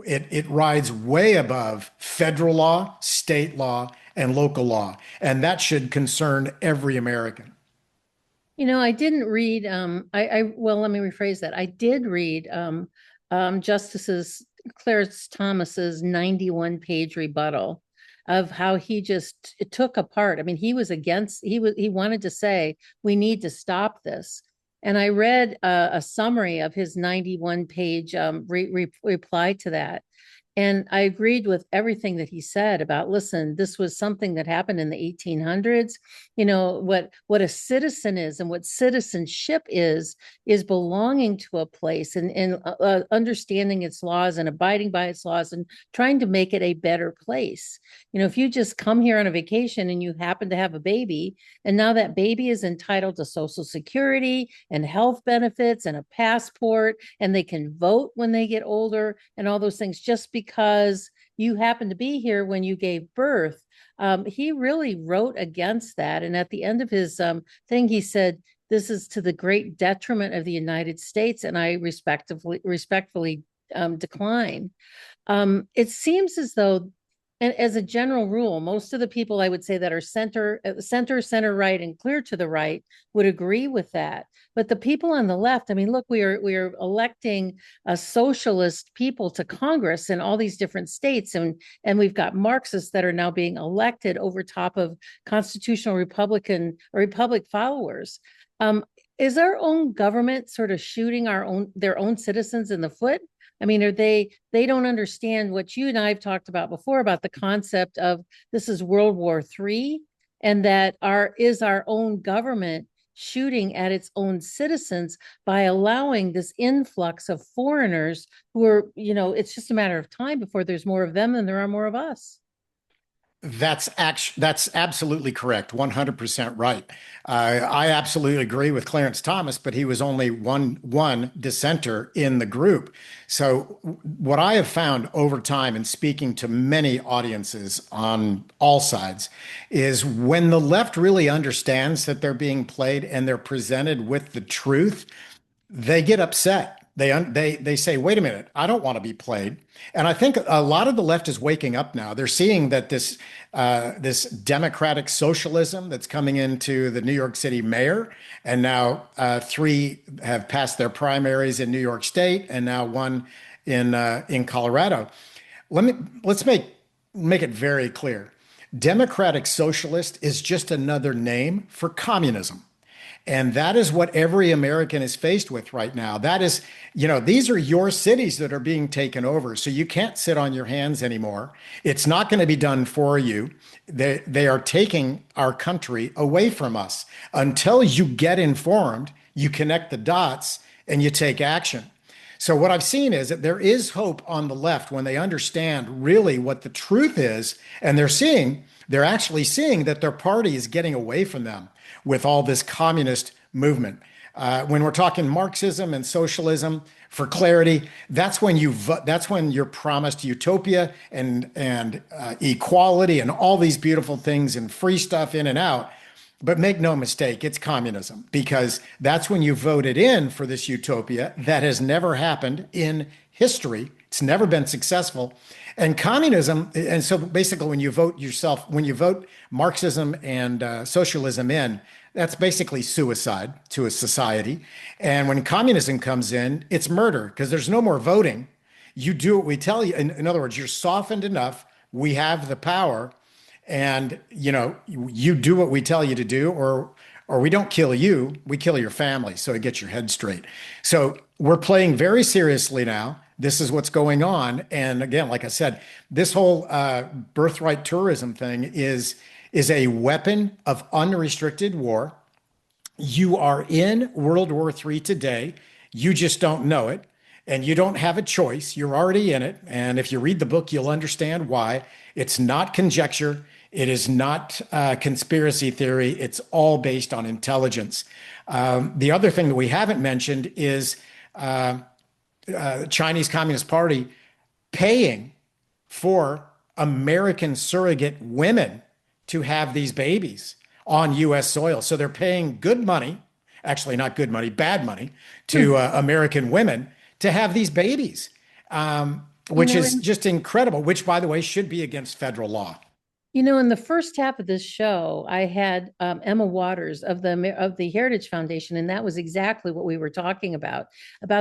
it rides way above federal law, state law, and local law. And that should concern every American. I didn't read, well, let me rephrase that. I did read Justices Clarence Thomas's 91-page rebuttal of how he just took apart. I mean, he wanted to say, we need to stop this. And I read a summary of his 91-page reply to that. And I agreed with everything that he said about, listen, this was something that happened in the 1800s. What a citizen is and what citizenship is belonging to a place and understanding its laws and abiding by its laws and trying to make it a better place. If you just come here on a vacation and you happen to have a baby, and now that baby is entitled to Social Security and health benefits and a passport, and they can vote when they get older and all those things, just because you happen to be here when you gave birth. He really wrote against that. And at the end of his thing, he said, this is to the great detriment of the United States, and I respectfully decline. It seems as though, and as a general rule, most of the people I would say that are center right, and clear to the right would agree with that. But the people on the left, I mean, look, we are electing a socialist people to Congress in all these different states, and we've got Marxists that are now being elected over top of constitutional Republic followers. Is our own government sort of shooting their own citizens in the foot? I mean, they don't understand what you and I have talked about before about the concept of this is World War III, and that our own government shooting at its own citizens by allowing this influx of foreigners who are, it's just a matter of time before there's more of them than there are more of us. That's absolutely correct. 100% right. I absolutely agree with Clarence Thomas, but he was only one dissenter in the group. So what I have found over time in speaking to many audiences on all sides is when the left really understands that they're being played and they're presented with the truth, they get upset. They say, wait a minute, I don't want to be played. And I think a lot of the left is waking up now. They're seeing that this democratic socialism that's coming into the New York City mayor, and now three have passed their primaries in New York State, and now one in Colorado. Let's make it very clear. Democratic socialist is just another name for communism. And that is what every American is faced with right now. That is, these are your cities that are being taken over. So you can't sit on your hands anymore. It's not going to be done for you. They are taking our country away from us. Until you get informed, you connect the dots and you take action. So what I've seen is that there is hope on the left when they understand really what the truth is, and they're actually seeing that their party is getting away from them with all this communist movement. When we're talking Marxism and socialism, for clarity, that's when you're promised utopia and equality and all these beautiful things and free stuff in and out. But make no mistake, it's communism, because that's when you voted in for this utopia that has never happened in history. It's never been successful. And communism, and so basically when you vote Marxism and socialism in, that's basically suicide to a society. And when communism comes in, it's murder, because there's no more voting. You do what we tell you. In other words, you're softened enough. We have the power, and you do what we tell you to do, or we don't kill you, we kill your family. So it gets your head straight. So we're playing very seriously now. This is what's going on. And again, like I said, this whole birthright tourism thing is a weapon of unrestricted war. You are in World War III today. You just don't know it. And you don't have a choice. You're already in it. And if you read the book, you'll understand why. It's not conjecture. It is not conspiracy theory. It's all based on intelligence. The other thing that we haven't mentioned is Chinese Communist Party paying for American surrogate women to have these babies on U.S. soil. So they're paying good money, actually not good money, bad money, to American women to have these babies, which is just incredible, which, by the way, should be against federal law. In the first half of this show, I had Emma Waters of the Heritage Foundation, and that was exactly what we were talking about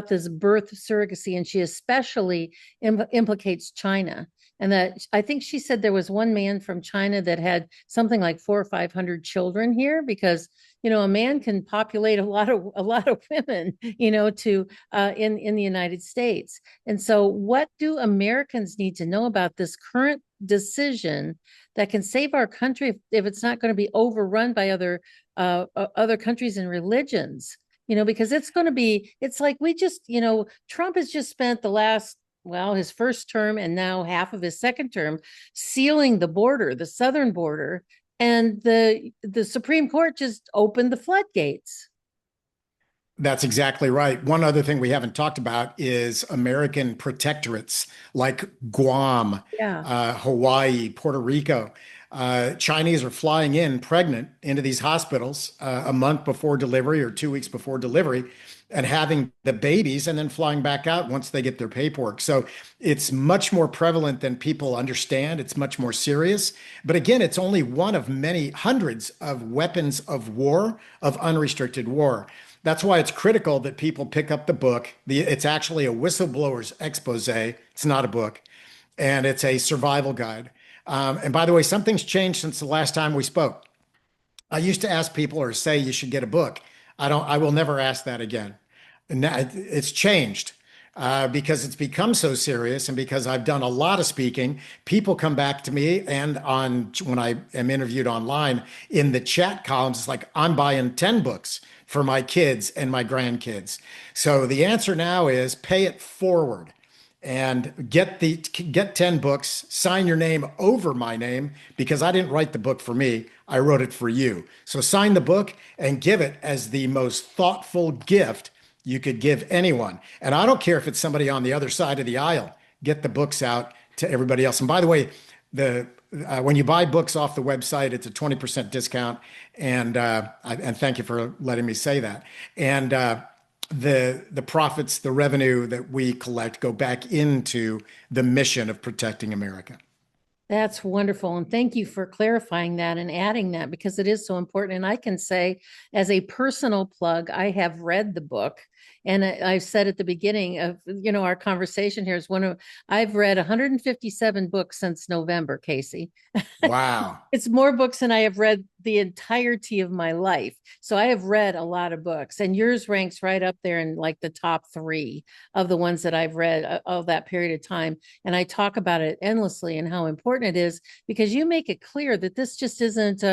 this birth surrogacy, and she especially implicates China. And that I think she said there was one man from China that had something like 400 or 500 children here, because a man can populate a lot of women, to in the United States. And so, what do Americans need to know about this current decision that can save our country if it's not going to be overrun by other countries and religions? Because it's like Trump has just spent the last, his first term and now half of his second term sealing the border, the southern border, and the Supreme Court just opened the floodgates. That's exactly right. One other thing we haven't talked about is American protectorates like Guam, Hawaii, Puerto Rico. Chinese are flying in pregnant into these hospitals a month before delivery or 2 weeks before delivery and having the babies and then flying back out once they get their paperwork. So it's much more prevalent than people understand. It's much more serious. But again, it's only one of many hundreds of weapons of war, of unrestricted war. That's why it's critical that people pick up the book. It's actually a whistleblower's expose. It's not a book. And it's a survival guide. And by the way, something's changed since the last time we spoke. I used to ask people or say you should get a book. I will never ask that again. And it's changed because it's become so serious, and because I've done a lot of speaking, people come back to me and when I am interviewed online in the chat columns, it's like, I'm buying 10 books for my kids and my grandkids. So the answer now is pay it forward and get 10 books, sign your name over my name, because I didn't write the book for me. I wrote it for you. So sign the book and give it as the most thoughtful gift you could give anyone. And I don't care if it's somebody on the other side of the aisle. Get the books out to everybody else. And by the way, when you buy books off the website, it's a 20% discount. And thank you for letting me say that. And the profits, the revenue that we collect go back into the mission of protecting America. That's wonderful. And thank you for clarifying that and adding that, because it is so important. And I can say, as a personal plug, I have read the book. And I said at the beginning of our conversation here, I've read 157 books since November, Casey. Wow. It's more books than I have read the entirety of my life. So I have read a lot of books, and yours ranks right up there in like the top three of the ones that I've read of that period of time. And I talk about it endlessly and how important it is, because you make it clear that this just isn't,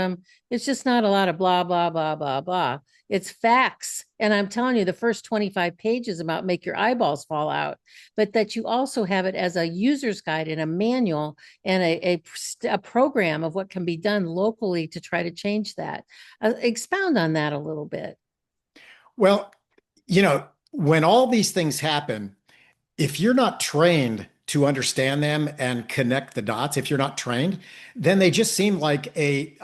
it's just not a lot of blah, blah, blah, blah, blah. It's facts. And I'm telling you, the first 25 pages about make your eyeballs fall out, but that you also have it as a user's guide and a manual and a program of what can be done locally to try to change that. Expound on that a little bit. Well, when all these things happen, if you're not trained to understand them and connect the dots, if you're not trained, then they just seem like a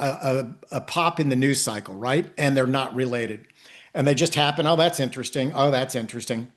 pop in the news cycle, right? And they're not related. And they just happen. Oh, that's interesting. Oh, that's interesting.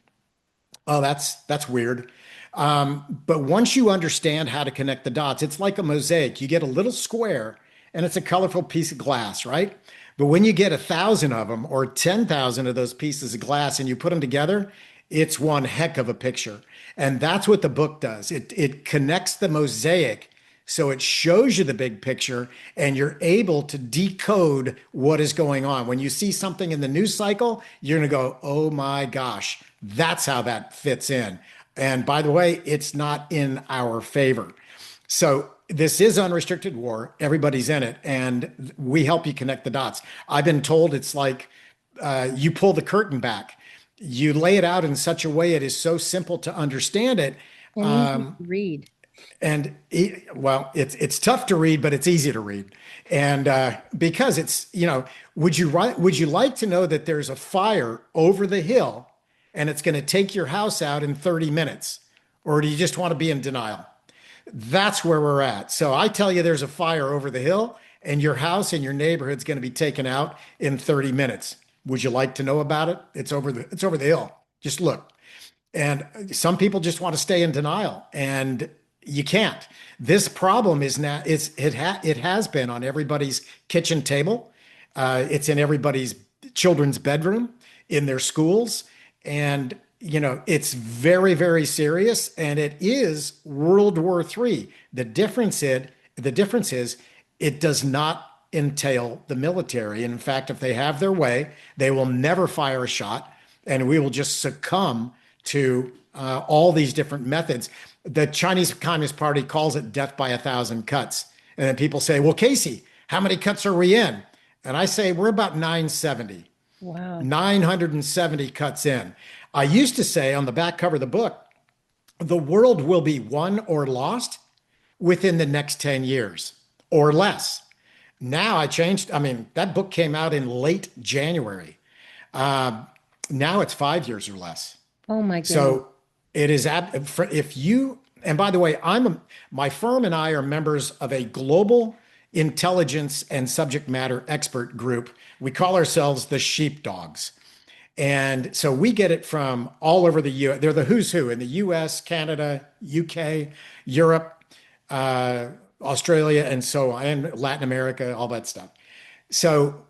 Oh, that's weird. But once you understand how to connect the dots, it's like a mosaic. You get a little square and it's a colorful piece of glass, right? But when you get 1,000 of them or 10,000 of those pieces of glass and you put them together, it's one heck of a picture. And that's what the book does. It connects the mosaic so it shows you the big picture and you're able to decode what is going on. When you see something in the news cycle, you're going to go, oh my gosh, that's how that fits in. And by the way, it's not in our favor. So this is unrestricted war. Everybody's in it, and we help you connect the dots. I've been told it's like you pull the curtain back. You lay it out in such a way it is so simple to understand it. And easy to read. And well, it's tough to read, but it's easy to read. And because it's, would you like to know that there's a fire over the hill and it's going to take your house out in 30 minutes? Or do you just want to be in denial? That's where we're at. So I tell you there's a fire over the hill and your house and your neighborhood's going to be taken out in 30 minutes. Would you like to know about it? It's over the hill. Just look. And some people just want to stay in denial, and you can't. This problem is now it has been on everybody's kitchen table. It's in everybody's children's bedroom, in their schools, and it's very, very serious, and it is World War III. The difference is it does not entail the military. And in fact, if they have their way, they will never fire a shot, and we will just succumb to all these different methods. The Chinese Communist Party calls it death by 1,000 cuts. And then people say, well, Casey, how many cuts are we in? And I say, we're about 970. Wow. 970 cuts in. I used to say on the back cover of the book, the world will be won or lost within the next 10 years or less. Now I changed. I mean, that book came out in late January. Now it's 5 years or less. Oh my goodness. So it is, if you, and by the way, my firm and I are members of a global intelligence and subject matter expert group. We call ourselves the sheepdogs. And so we get it from all over the U.S. They're the who's who in the U.S., Canada, UK, Europe, Australia, and so on, and Latin America, all that stuff. So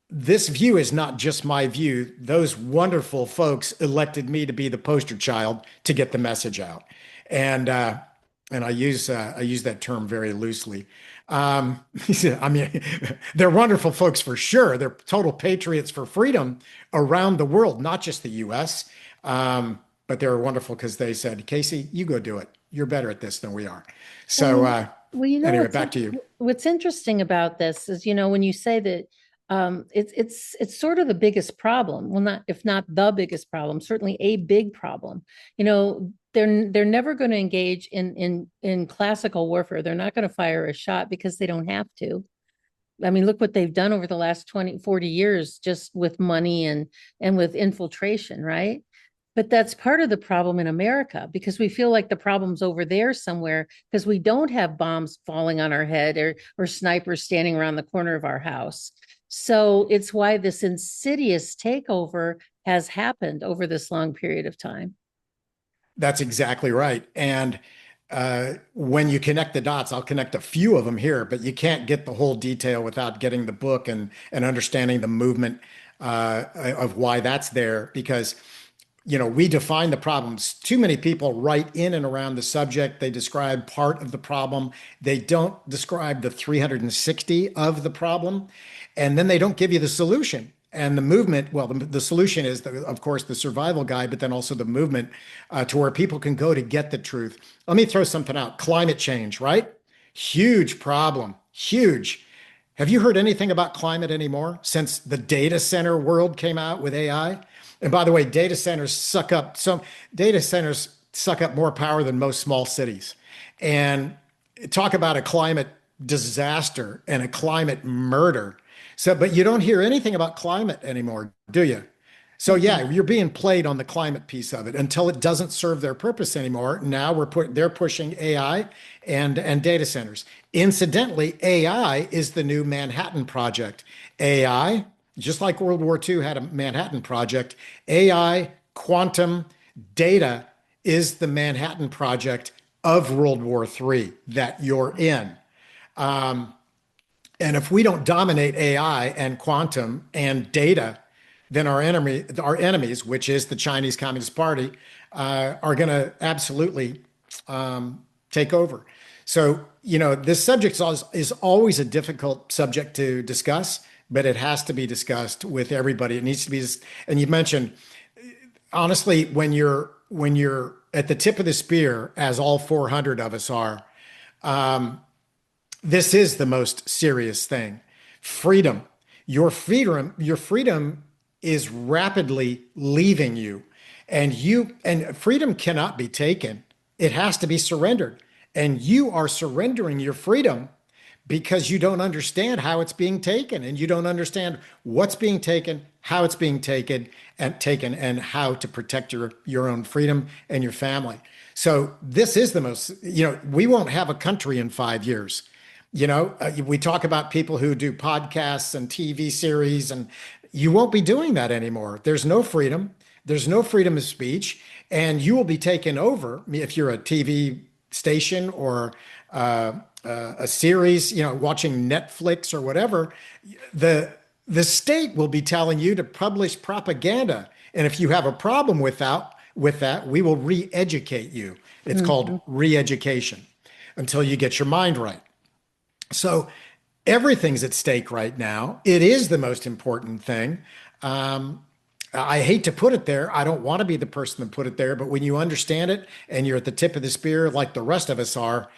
this view is not just my view. Those wonderful folks elected me to be the poster child to get the message out. And I use that term very loosely. I mean, they're wonderful folks for sure. They're total patriots for freedom around the world, not just the U.S. But they're wonderful because they said, Casey, you go do it. You're better at this than we are. So anyway, back to you. What's interesting about this is, when you say that it's sort of the biggest problem. Well, not if not the biggest problem, certainly a big problem. They're never going to engage in classical warfare. They're not going to fire a shot because they don't have to. I mean, look what they've done over the last 20, 40 years, just with money and with infiltration, right? But that's part of the problem in America, because we feel like the problem's over there somewhere because we don't have bombs falling on our head or snipers standing around the corner of our house. So it's why this insidious takeover has happened over this long period of time. That's exactly right. And when you connect the dots, I'll connect a few of them here, but you can't get the whole detail without getting the book and understanding the movement of why that's there. Because we define the problems. Too many people write in and around the subject. They describe part of the problem. They don't describe the 360 of the problem. And then they don't give you the solution. And the movement, well, the solution is, of course, the survival guide, but then also the movement to where people can go to get the truth. Let me throw something out. Climate change, right? Huge problem. Huge. Have you heard anything about climate anymore since the data center world came out with AI? And by the way, data centers suck up more power than most small cities. And talk about a climate disaster and a climate murder. So, but you don't hear anything about climate anymore, do you? So yeah, you're being played on the climate piece of it until it doesn't serve their purpose anymore. Now they're pushing AI and data centers. Incidentally, AI is the new Manhattan Project. AI, just like World War II had a Manhattan Project, AI, quantum, data is the Manhattan Project of World War III that you're in. And if we don't dominate AI and quantum and data, then our enemies, which is the Chinese Communist Party, are going to absolutely take over. So, this subject is always a difficult subject to discuss, but it has to be discussed with everybody. It needs to be, and you mentioned, honestly, when you're at the tip of the spear, as all 400 of us are, this is the most serious thing. Freedom. Your freedom is rapidly leaving you. And freedom cannot be taken. It has to be surrendered. And you are surrendering your freedom because you don't understand how it's being taken, and you don't understand what's being taken, how it's being taken, and how to protect your own freedom and your family. So this is the most, we won't have a country in 5 years. We talk about people who do podcasts and TV series, and you won't be doing that anymore. There's no freedom. There's no freedom of speech, and you will be taken over if you're a TV station or a series, watching Netflix or whatever. The state will be telling you to publish propaganda, and if you have a problem with that, we will re-educate you. It's called re-education until you get your mind right. So everything's at stake right now. It is the most important thing. I hate to put it there. I don't want to be the person that put it there, but when you understand it and you're at the tip of the spear, like the rest of us are,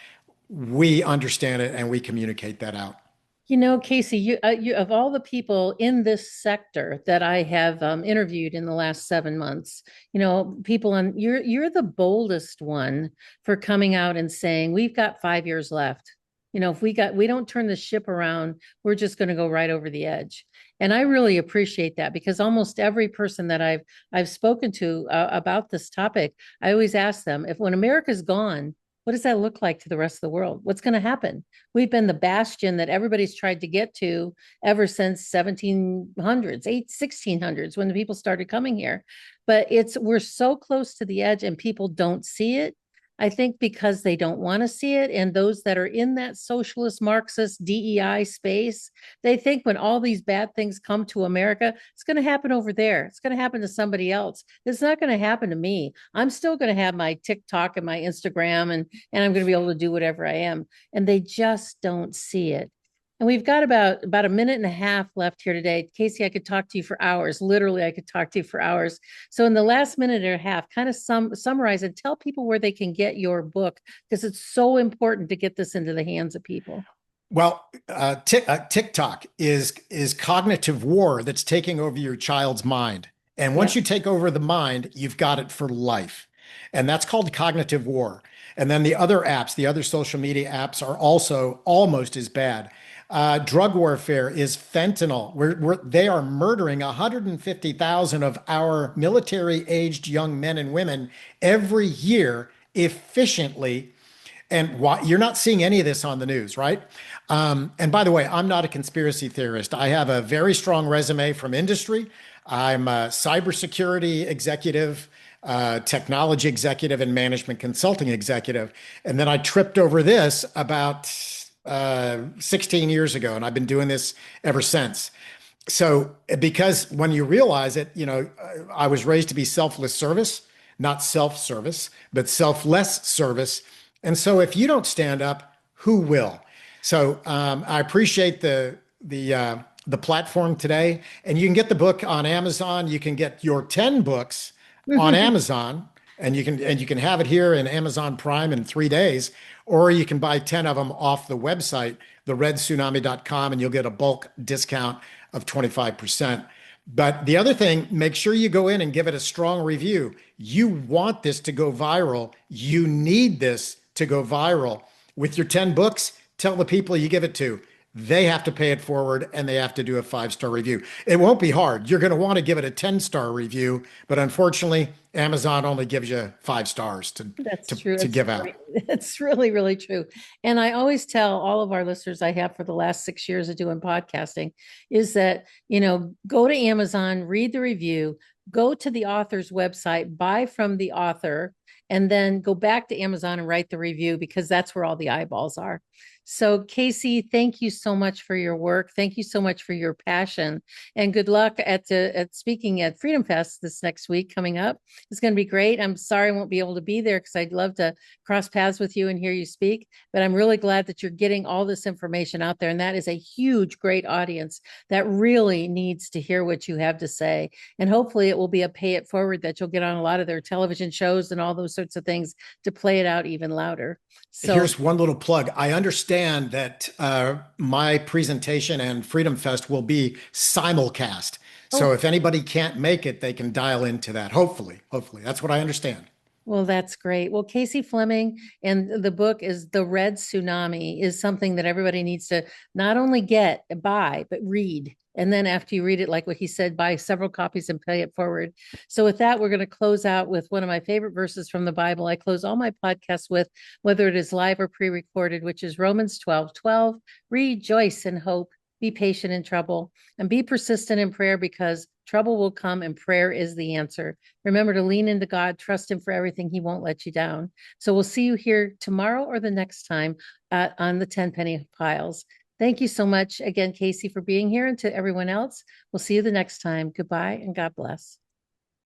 we understand it and we communicate that out. Casey, you of all the people in this sector that I have interviewed in the last 7 months, people you're the boldest one for coming out and saying we've got 5 years left. If we don't turn the ship around, we're just going to go right over the edge. And I really appreciate that, because almost every person that I've spoken to about this topic, I always ask them, if when America's gone, what does that look like to the rest of the world? What's going to happen? We've been the bastion that everybody's tried to get to ever since 1700s, 1600s, when the people started coming here. But we're so close to the edge and people don't see it. I think because they don't want to see it. And those that are in that socialist, Marxist, DEI space, they think when all these bad things come to America, it's going to happen over there. It's going to happen to somebody else. It's not going to happen to me. I'm still going to have my TikTok and my Instagram, and I'm going to be able to do whatever I am. And they just don't see it. And we've got about a minute and a half left here today. Casey, I could talk to you for hours. Literally, I could talk to you for hours. So in the last minute and a half, kind of summarize and tell people where they can get your book, because it's so important to get this into the hands of people. Well, TikTok is cognitive war that's taking over your child's mind. And once you take over the mind, you've got it for life. And that's called cognitive war. And then the other social media apps are also almost as bad. Drug warfare is fentanyl. They are murdering 150,000 of our military-aged young men and women every year efficiently. And you're not seeing any of this on the news, right? And by the way, I'm not a conspiracy theorist. I have a very strong resume from industry. I'm a cybersecurity executive, technology executive, and management consulting executive. And then I tripped over this about 16 years ago, and I've been doing this ever since. So because when you realize it, I was raised to be selfless service, not self-service, but selfless service. And so if you don't stand up, who will? So I appreciate the platform today, and you can get the book on Amazon. You can get your 10 books on Amazon, and you can have it here in Amazon Prime in 3 days, or you can buy 10 of them off the website, theredtsunami.com, and you'll get a bulk discount of 25%. But the other thing, make sure you go in and give it a strong review. You want this to go viral. You need this to go viral. With your 10 books, tell the people you give it to. They have to pay it forward and they have to do a 5-star review. It won't be hard. You're going to want to give it a 10-star review, but unfortunately, Amazon only gives you 5 stars That's true. to It's give out. great. It's really, really true. And I always tell all of our listeners I have for the last 6 years of doing podcasting is that, go to Amazon, read the review, go to the author's website, buy from the author, and then go back to Amazon and write the review because that's where all the eyeballs are. So, Casey, thank you so much for your work. Thank you so much for your passion, and good luck at speaking at Freedom Fest this next week coming up. It's going to be great. I'm sorry I won't be able to be there because I'd love to cross paths with you and hear you speak, but I'm really glad that you're getting all this information out there. And that is a huge, great audience that really needs to hear what you have to say. And hopefully it will be a pay it forward that you'll get on a lot of their television shows and all those sorts of things to play it out even louder. So Here's one little plug. I understand that my presentation and Freedom Fest will be simulcast. So oh, if anybody can't make it, they can dial into that. Hopefully. That's what I understand. well, that's great. Well, Casey Fleming, and the book is The Red Tsunami, is something that everybody needs to not only buy, but read. And then after you read it, like what he said, buy several copies and pay it forward. So with that, we're going to close out with one of my favorite verses from the Bible. I close all my podcasts with, whether it is live or pre-recorded, which is Romans 12:12. Rejoice in hope, be patient in trouble, and be persistent in prayer because trouble will come and prayer is the answer. Remember to lean into God, trust him for everything. He won't let you down. So we'll see you here tomorrow or the next time on the 10 Penny Piles. Thank you so much again, Casey, for being here. And to everyone else, we'll see you the next time. Goodbye and God bless.